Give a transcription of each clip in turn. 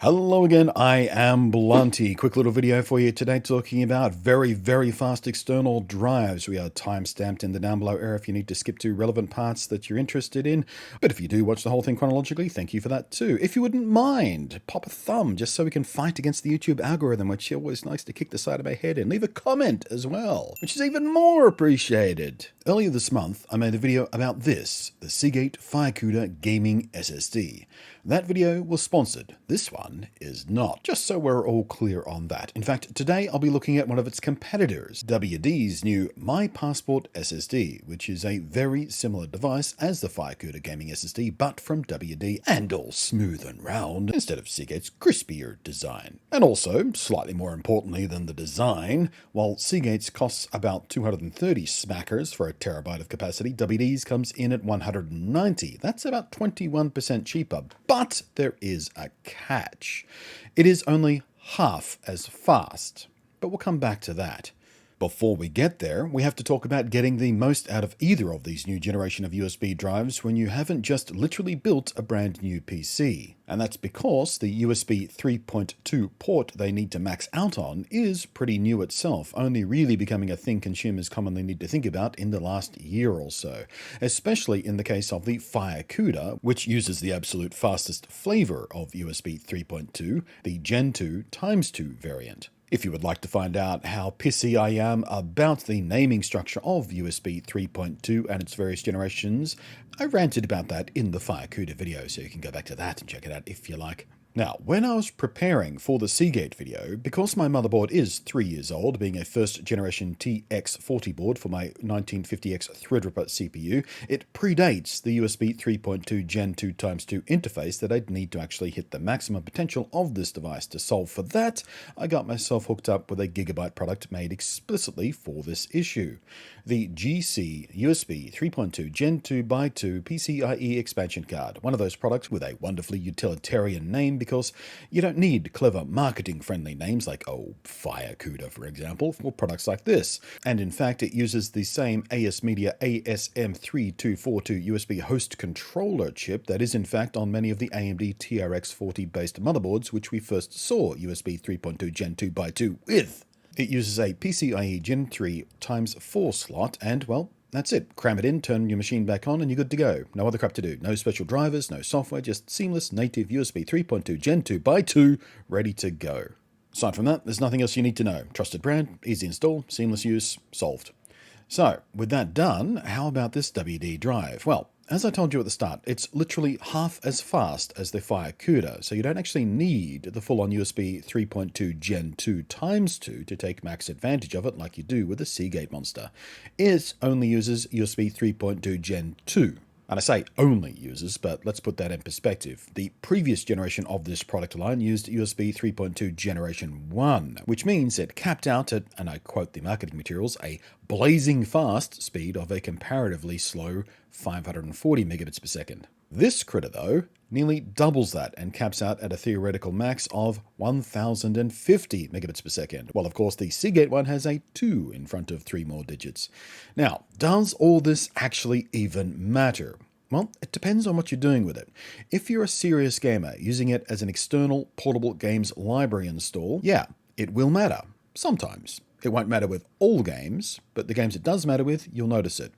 Hello again, I am Blunty. Quick little video for you today talking about very fast external drives. We are time-stamped in the down below area if you need to skip to relevant parts that you're interested in. But if you do watch the whole thing chronologically, thank you for that too. If you wouldn't mind, pop a thumb just so we can fight against the YouTube algorithm, which always likes to kick the side of my head in. Leave a comment as well, which is even more appreciated. Earlier this month, I made a video about this, the Seagate FireCuda Gaming SSD. That video was sponsored. This one is not, just so we're all clear on that. In fact, today I'll be looking at one of its competitors, WD's new My Passport SSD, which is a very similar device as the FireCuda Gaming SSD, but from WD, and all smooth and round, instead of Seagate's crispier design. And also, slightly more importantly than the design, while Seagate's costs about 230 smackers for a terabyte of capacity, WD's comes in at 190. That's about 21% cheaper. But there is a catch. It is only half as fast, but we'll come back to that. Before we get there, we have to talk about getting the most out of either of these new generation of USB drives when you haven't just literally built a brand new PC. And that's because the USB 3.2 port they need to max out on is pretty new itself, only really becoming a thing consumers commonly need to think about in the last year or so, especially in the case of the FireCuda, which uses the absolute fastest flavor of USB 3.2, the Gen 2 x2 variant. If you would like to find out how pissy I am about the naming structure of USB 3.2 and its various generations, I ranted about that in the FireCuda video, so you can go back to that and check it out if you like. Now, when I was preparing for the Seagate video, because my motherboard is 3 years old, being a first generation TX40 board for my 1950X Threadripper CPU, it predates the USB 3.2 Gen 2 x2 interface that I'd need to actually hit the maximum potential of this device. To solve for that, I got myself hooked up with a Gigabyte product made explicitly for this issue. The GC USB 3.2 Gen 2x2 PCIe expansion card, one of those products with a wonderfully utilitarian name because you don't need clever marketing-friendly names like, FireCuda, for example, for products like this. And in fact, it uses the same AS Media ASM3242 USB host controller chip that is in fact on many of the AMD TRX40-based motherboards, which we first saw USB 3.2 Gen 2x2 with. It uses a PCIe Gen 3 x4 slot and, well, that's it. Cram it in, turn your machine back on, and you're good to go. No other crap to do. No special drivers, no software, just seamless native USB 3.2 Gen 2x2 ready to go. Aside from that, there's nothing else you need to know. Trusted brand, easy install, seamless use, solved. So, with that done, how about this WD drive? Well, as I told you at the start, it's literally half as fast as the FireCuda, so you don't actually need the full-on USB 3.2 Gen 2 x2 to take max advantage of it like you do with the Seagate monster. It only uses USB 3.2 Gen 2. And I say only uses, but let's put that in perspective. The previous generation of this product line used USB 3.2 Generation 1, which means it capped out at, and I quote the marketing materials, a blazing fast speed of a comparatively slow 540 megabits per second. This critter, though, nearly doubles that and caps out at a theoretical max of 1050 megabits per second. While of course the Seagate one has a 2 in front of 3 more digits. Now, does all this actually even matter? Well, it depends on what you're doing with it. If you're a serious gamer using it as an external portable games library install, yeah, it will matter. Sometimes. It won't matter with all games, but the games it does matter with, you'll notice it.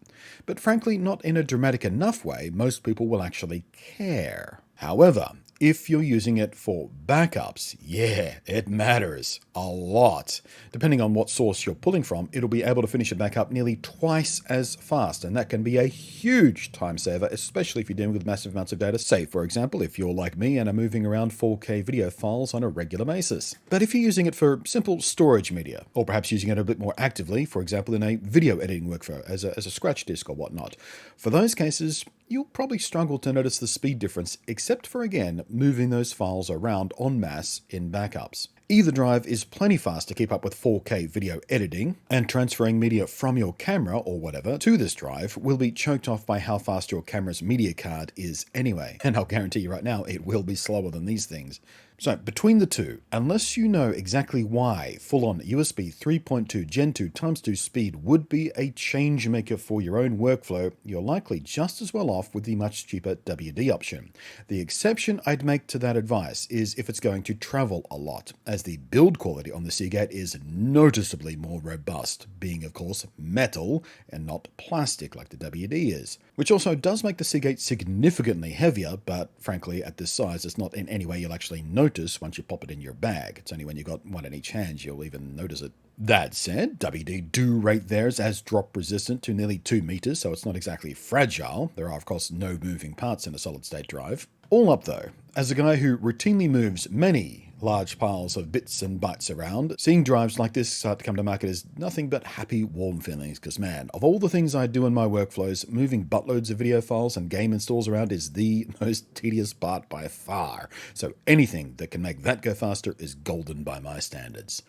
But frankly, not in a dramatic enough way most people will actually care. However, if you're using it for backups, yeah, it matters a lot. Depending on what source you're pulling from, it'll be able to finish a backup nearly twice as fast, and that can be a huge time saver, especially if you're dealing with massive amounts of data. Say, for example, if you're like me and are moving around 4K video files on a regular basis. But if you're using it for simple storage media, or perhaps using it a bit more actively, for example, in a video editing workflow as a scratch disk or whatnot, for those cases, you'll probably struggle to notice the speed difference, except for, again, moving those files around en masse in backups. Either drive is plenty fast to keep up with 4K video editing, and transferring media from your camera or whatever to this drive will be choked off by how fast your camera's media card is anyway. And I'll guarantee you right now, it will be slower than these things. So between the two, unless you know exactly why full-on USB 3.2 Gen 2 times 2 speed would be a change maker for your own workflow, you're likely just as well off with the much cheaper WD option. The exception I'd make to that advice is if it's going to travel a lot, as the build quality on the Seagate is noticeably more robust, being of course metal and not plastic like the WD is. Which also does make the Seagate significantly heavier, but frankly at this size it's not in any way you'll actually notice once you pop it in your bag. It's only when you've got one in each hand you'll even notice it. That said, WD do rate theirs as drop resistant to nearly 2 meters, so it's not exactly fragile. There are of course no moving parts in a solid state drive. All up though, as a guy who routinely moves many large piles of bits and bytes around, seeing drives like this start to come to market is nothing but happy, warm feelings, because man, of all the things I do in my workflows, moving buttloads of video files and game installs around is the most tedious part by far. So anything that can make that go faster is golden by my standards.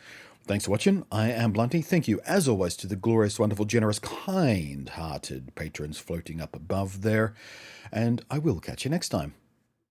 Thanks for watching. I am Blunty. Thank you, as always, to the glorious, wonderful, generous, kind-hearted patrons floating up above there. And I will catch you next time.